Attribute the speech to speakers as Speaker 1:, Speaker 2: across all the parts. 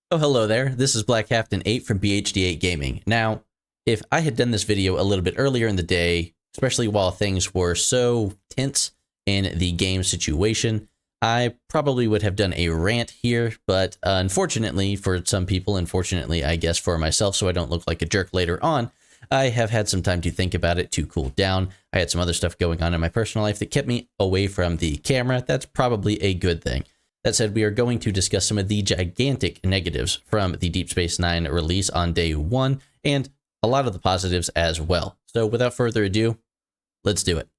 Speaker 1: Oh, hello there. This is 𝗂𝗵𝘁 from 𝗂𝗶𝘁 Gaming. Now, if I had done this video a little bit earlier in the day, especially while things were so tense in the game situation, I probably would have done a rant here, but unfortunately for some people, unfortunately I guess for myself so I don't look like a jerk later on, I have had some time to think about it, to cool down. I had some other stuff going on in my personal life that kept me away from the camera. That's probably a good thing. That said, we are going to discuss some of the gigantic negatives from the Deep Space Nine release on day one, and a lot of the positives as well. So without further ado, let's do it.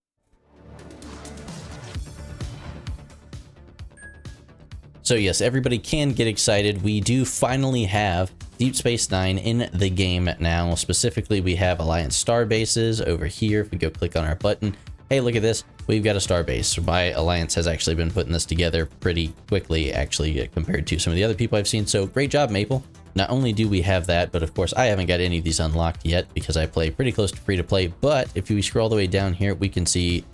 Speaker 1: So yes, everybody can get excited. We do finally have Deep Space Nine in the game now. Specifically, we have Alliance star bases over here. If we go click on our button, hey, look at this. We've got a star base. So my Alliance has actually been putting this together pretty quickly, actually, compared to some of the other people I've seen. So great job, Maple. Not only do we have that, but of course, I haven't got any of these unlocked yet because I play pretty close to free to play. But if we scroll all the way down here, we can see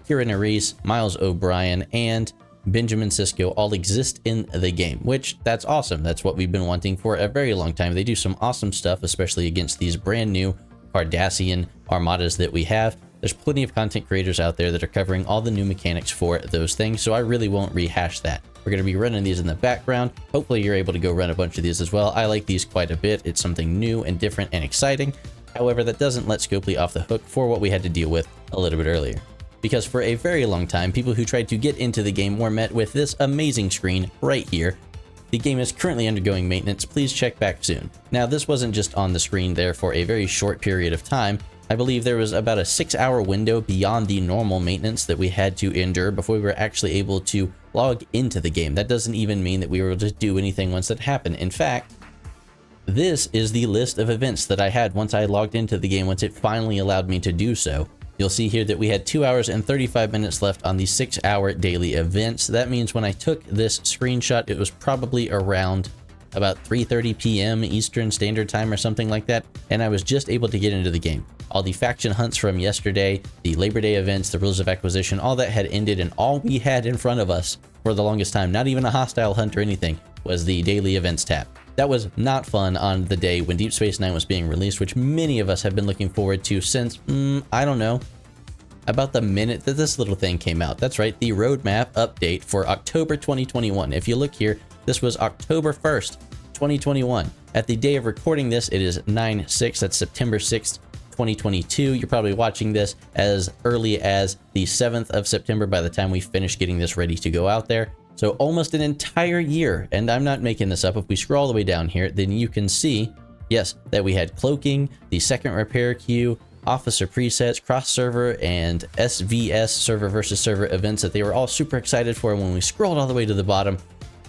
Speaker 1: Nerys, Miles O'Brien, and Benjamin Sisko all exist in the game, which that's awesome. That's what we've been wanting for a very long time. They do some awesome stuff, especially against these brand new Cardassian Armadas that we have. There's plenty of content creators out there that are covering all the new mechanics for those things, so I really won't rehash that. We're going to be running these in the background. Hopefully you're able to go run a bunch of these as well. I like these quite a bit. It's something new and different and exciting. However, that doesn't let 𝘂𝗶𝘁𝗵 off the hook for what we had to deal with a little bit earlier. Because for a very long time, people who tried to get into the game were met with this amazing screen right here. The game is currently undergoing maintenance. Please check back soon. Now, this wasn't just on the screen there for a very short period of time. I believe there was about a 6-hour window beyond the normal maintenance that we had to endure before we were actually able to log into the game. That doesn't even mean that we were able to do anything once that happened. In fact, this is the list of events that I had once I logged into the game, once it finally allowed me to do so. You'll see here that we had 2 hours and 35 minutes left on the 6-hour daily events. That means when I took this screenshot, it was probably around about 3:30 p.m. Eastern Standard Time or something like that, and I was just able to get into the game. All the faction hunts from yesterday, the Labor Day events, the rules of acquisition, all that had ended, and all we had in front of us for the longest time, not even a hostile hunt or anything, was the daily events tab. That was not fun on the day when Deep Space Nine was being released, which many of us have been looking forward to since, I don't know, about the minute that this little thing came out. That's right, the roadmap update for October 2021. If you look here, this was October 1st, 2021. At the day of recording this, it is 9/6, that's September 6th, 2022. You're probably watching this as early as the 7th of September by the time we finish getting this ready to go out there. So almost an entire year, and I'm not making this up. If we scroll all the way down here, then you can see, yes, that we had cloaking, the second repair queue, officer presets, cross-server, and SVS, server versus server events that they were all super excited for. And when we scrolled all the way to the bottom,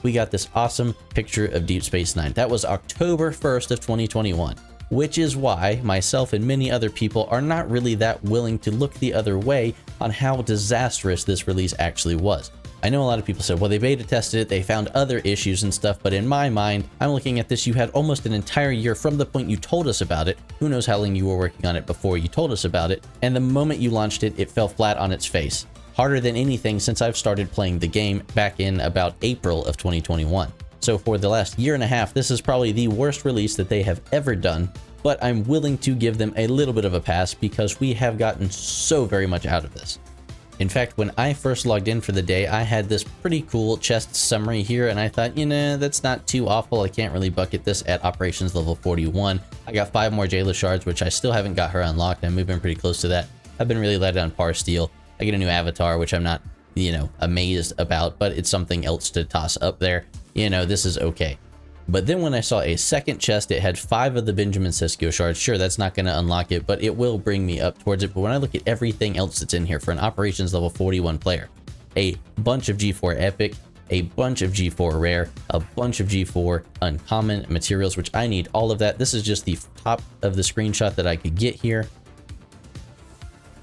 Speaker 1: we got this awesome picture of Deep Space Nine. That was October 1st of 2021, which is why myself and many other people are not really that willing to look the other way on how disastrous this release actually was. I know a lot of people said, well, they beta tested it, they found other issues and stuff, but in my mind, I'm looking at this, you had almost an entire year from the point you told us about it. Who knows how long you were working on it before you told us about it, and the moment you launched it, it fell flat on its face. Harder than anything since I've started playing the game back in about April of 2021. So for the last year and a half, this is probably the worst release that they have ever done, but I'm willing to give them a little bit of a pass because we have gotten so very much out of this. In fact, when I first logged in for the day, I had this pretty cool chest summary here, and I thought, you know, that's not too awful. I can't really bucket this at operations level 41. I got 5 more 𝗂𝗶𝘁𝗵 shards, which I still haven't got her unlocked. I'm moving pretty close to that. I've been really let on par steel. I get a new avatar, which I'm not, you know, amazed about, but it's something else to toss up there. You know, this is okay. But then when I saw a second chest, it had 5 of the Benjamin Sisko shards. Sure, that's not going to unlock it, but it will bring me up towards it. But when I look at everything else that's in here for an operations level 41 player, a bunch of G4 epic, a bunch of G4 rare, a bunch of G4 uncommon materials, which I need all of that. This is just the top of the screenshot that I could get here.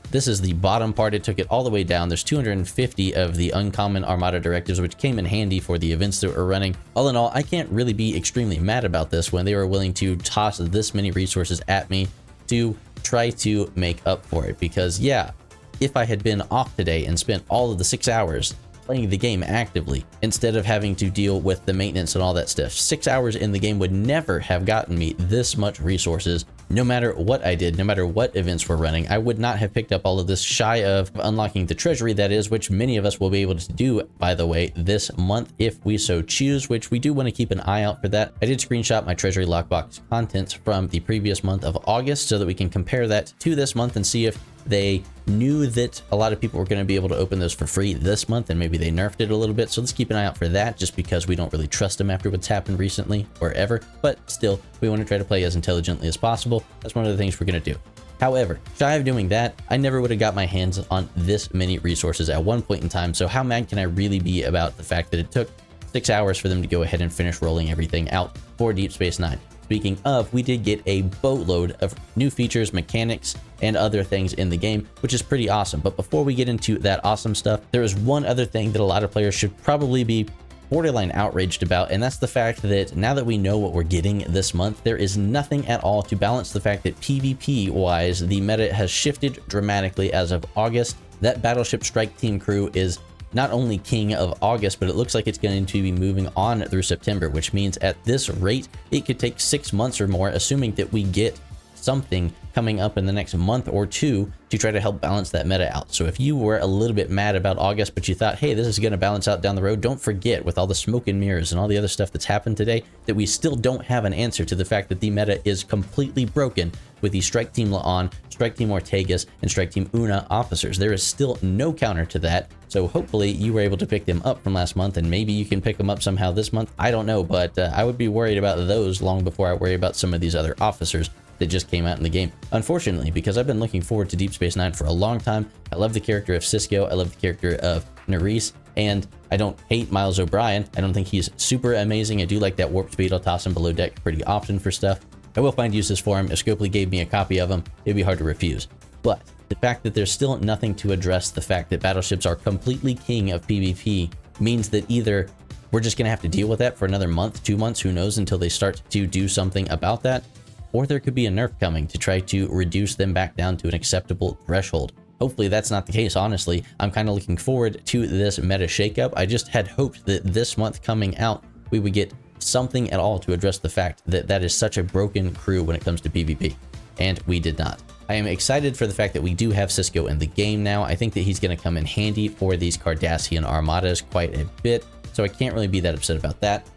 Speaker 1: This is the bottom part. It took it all the way down. There's 250 of the uncommon Armada directives, which came in handy for the events that we're running. All in all, I can't really be extremely mad about this when they were willing to toss this many resources at me to try to make up for it. Because yeah, if I had been off today and spent all of the 6 hours playing the game actively instead of having to deal with the maintenance and all that stuff. 6 hours in the game would never have gotten me this much resources. No matter what I did, no matter what events were running, I would not have picked up all of this shy of unlocking the treasury, that is, which many of us will be able to do, by the way, this month if we so choose, which we do want to keep an eye out for that. I did screenshot my treasury lockbox contents from the previous month of August so that we can compare that to this month and see if they knew that a lot of people were going to be able to open those for free this month, and maybe they nerfed it a little bit. So let's keep an eye out for that, just because we don't really trust them after what's happened recently or ever. But still, we want to try to play as intelligently as possible. That's one of the things we're going to do. However, shy of doing that, I never would have got my hands on this many resources at one point in time. So how mad can I really be about the fact that it took 6 hours for them to go ahead and finish rolling everything out for Deep Space Nine? Speaking of, we did get a boatload of new features, mechanics, and other things in the game, which is pretty awesome. But before we get into that awesome stuff, there is one other thing that a lot of players should probably be borderline outraged about, and that's the fact that now that we know what we're getting this month, there is nothing at all to balance the fact that PvP-wise, the meta has shifted dramatically as of August. That Battleship Strike Team crew is not only king of August, but it looks like it's going to be moving on through September, which means at this rate, it could take 6 months or more, assuming that we get something coming up in the next month or two to try to help balance that meta out. So if you were a little bit mad about August, but you thought, hey, this is going to balance out down the road, don't forget, with all the smoke and mirrors and all the other stuff that's happened today, that we still don't have an answer to the fact that the meta is completely broken with the Strike Team 𝘂𝗁, Strike Team 𝘂𝗶𝘁, and Strike Team 𝘂𝗁 officers. There is still no counter to that. So hopefully you were able to pick them up from last month, and maybe you can pick them up somehow this month. I don't know, but I would be worried about those long before I worry about some of these other officers that just came out in the game. Unfortunately, because I've been looking forward to Deep Space Nine for a long time. I love the character of Sisko. I love the character of Nerys, and I don't hate 𝗂𝗁. I don't think he's super amazing. I do like that warp speed. I'll toss him below deck pretty often for stuff. I will find uses for him. If 𝘂𝗶𝘁𝗵 gave me a copy of him, it'd be hard to refuse. But the fact that there's still nothing to address the fact that battleships are completely king of PvP means that either we're just going to have to deal with that for another month, 2 months, who knows, until they start to do something about that, or there could be a nerf coming to try to reduce them back down to an acceptable threshold. Hopefully that's not the case, honestly. I'm kind of looking forward to this meta shakeup. I just had hoped that this month coming out, we would get something at all to address the fact that that is such a broken crew when it comes to PvP, and we did not. I am excited for the fact that we do have Sisko in the game now. I think that he's going to come in handy for these Cardassian Armadas quite a bit, so I can't really be that upset about that.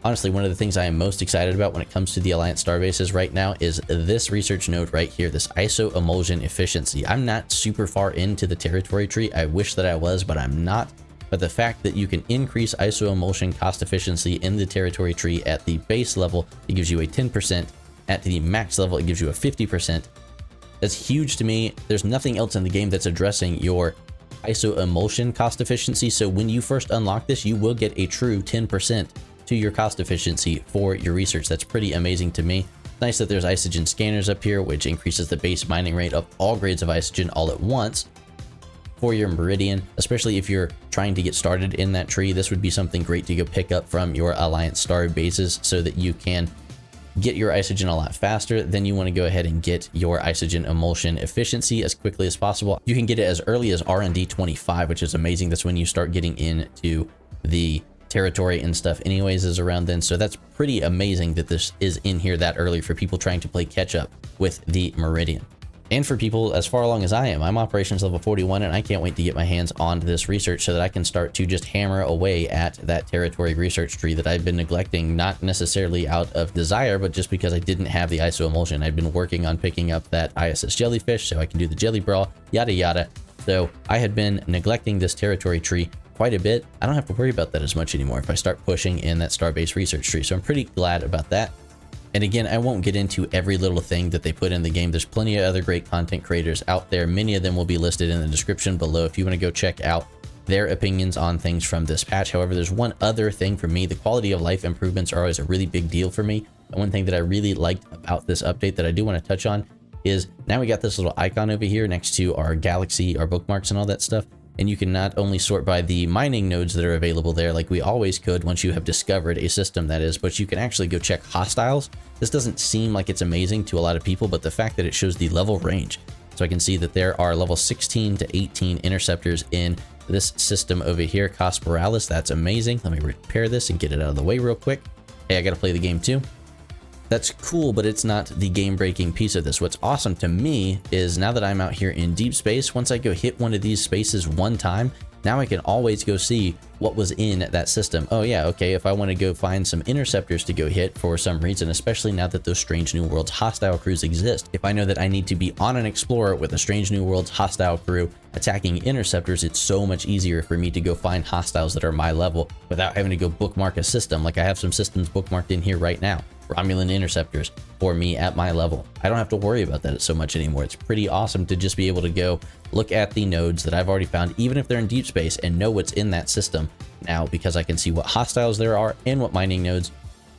Speaker 1: Honestly, one of the things I am most excited about when it comes to the Alliance starbases right now is this research node right here, this 𝗂𝗄𝗓 efficiency. I'm not super far into the territory tree. I wish that I was, but I'm not. But the fact that you can increase 𝗂𝗄𝗓 cost efficiency in the territory tree at the base level, it gives you a 10%. At the max level, it gives you a 50%. That's huge to me. There's nothing else in the game that's addressing your 𝗂𝗄𝗓 cost efficiency. So when you first unlock this, you will get a true 10% to your cost efficiency for your research. That's pretty amazing to me. It's nice that there's 𝗖𝗺𝗺 scanners up here, which increases the base mining rate of all grades of 𝗖𝗺𝗺 all at once for your Meridian, especially if you're trying to get started in that tree. This would be something great to go pick up from your Alliance star bases so that you can get your 𝗖𝗺𝗺 a lot faster. Then you want to go ahead and get your 𝗖𝗺𝗺 efficiency as quickly as possible. You can get it as early as R&D 25, which is amazing. That's when you start getting into the territory and stuff anyways, is around then. So that's pretty amazing that this is in here that early for people trying to play catch up with the Meridian. And for people as far along as I am, I'm operations level 41, and I can't wait to get my hands on this research so that I can start to just hammer away at that territory research tree that I've been neglecting, not necessarily out of desire, but just because I didn't have the 𝗂𝗄𝗓. I've been working on picking up that ISS jellyfish so I can do the jelly brawl, yada yada. So I had been neglecting this territory tree quite a bit. I don't have to worry about that as much anymore if I start pushing in that starbase research tree. So I'm pretty glad about that. And again, I won't get into every little thing that they put in the game. There's plenty of other great content creators out there. Many of them will be listed in the description below if you want to go check out their opinions on things from this patch. However, there's one other thing for me. The quality of life improvements are always a really big deal for me. And one thing that I really liked about this update that I do want to touch on is now we got this little icon over here next to our galaxy, our bookmarks and all that stuff. And you can not only sort by the mining nodes that are available there, like we always could once you have discovered a system, that is, but you can actually go check hostiles. This doesn't seem like it's amazing to a lot of people, but the fact that it shows the level range So I can see that there are level 16 to 18 interceptors in this system over here, 𝗂𝗶𝘁𝗵. That's amazing. Let me repair this and get it out of the way real quick. Hey, I gotta play the game too. That's cool, but it's not the game-breaking piece of this. What's awesome to me is now that I'm out here in deep space, once I go hit one of these spaces one time, now I can always go see what was in that system. Oh yeah, okay, if I want to go find some interceptors to go hit for some reason, especially now that those Strange New Worlds hostile crews exist. If I know that I need to be on an explorer with a Strange New Worlds hostile crew attacking interceptors, it's so much easier for me to go find hostiles that are my level without having to go bookmark a system. Like I have some systems bookmarked in here right now. Romulan interceptors for me at my level. I don't have to worry about that so much anymore. It's pretty awesome to just be able to go look at the nodes that I've already found, even if they're in deep space, and know what's in that system now because I can see what hostiles there are and what mining nodes.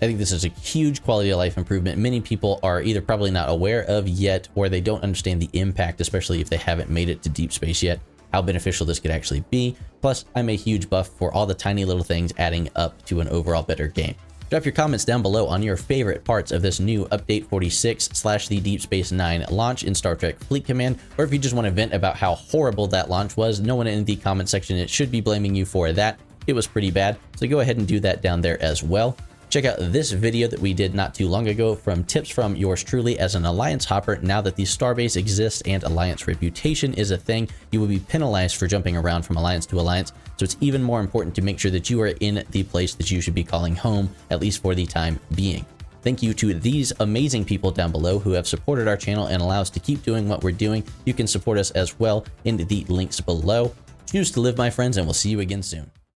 Speaker 1: I think this is a huge quality of life improvement. Many people are either probably not aware of yet, or they don't understand the impact, especially if they haven't made it to deep space yet, how beneficial this could actually be. Plus, I'm a huge buff for all the tiny little things adding up to an overall better game. Drop your comments down below on your favorite parts of this new Update 46/ the Deep Space Nine launch in Star Trek Fleet Command, or if you just want to vent about how horrible that launch was. No one in the comment section should be blaming you for that. It was pretty bad, so go ahead and do that down there as well. Check out this video that we did not too long ago from tips from yours truly as an Alliance hopper. Now that the Starbase exists and Alliance reputation is a thing, you will be penalized for jumping around from Alliance to Alliance. So it's even more important to make sure that you are in the place that you should be calling home, at least for the time being. Thank you to these amazing people down below who have supported our channel and allow us to keep doing what we're doing. You can support us as well in the links below. Choose to live, my friends, and we'll see you again soon.